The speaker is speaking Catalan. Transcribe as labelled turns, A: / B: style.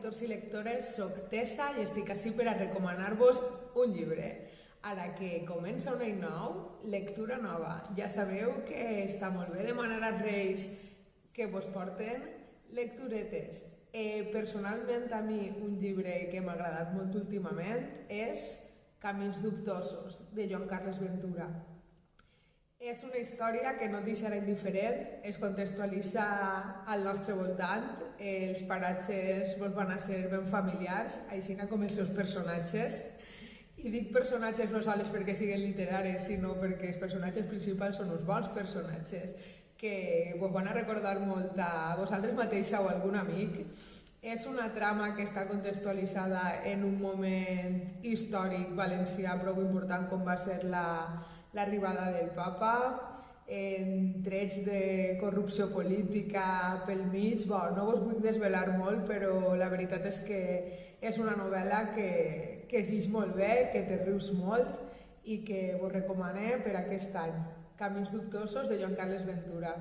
A: lectors i lectores, soc Tessa i estic ací per a recomanar-vos un llibre. Ara que comença un any nou, lectura nova. Ja sabeu que està molt bé demanar als Reis que vos porten lecturetes. Personalment, a mi, un llibre que m'ha agradat molt últimament és Camins dubtosos, de Joan Carles Ventura. És una història que no et deixarà indiferent, es contextualitza al nostre voltant, els paratges vos van a ser ben familiars, així com els seus personatges. I dic personatges no sols perquè siguin literaris, sinó perquè els personatges principals són uns bons personatges que vos van a recordar molt a vosaltres mateixa o a algun amic. És una trama que està contextualitzada en un moment històric valencià prou important com va ser l'arribada del papa, en trets de corrupció política pel mig. No vos vull desvelar molt, però la veritat és que és una novel·la que es llegeix molt bé, que te rius molt i que vos recomane per aquest any. Camins dubtosos, de Joan Carles Ventura.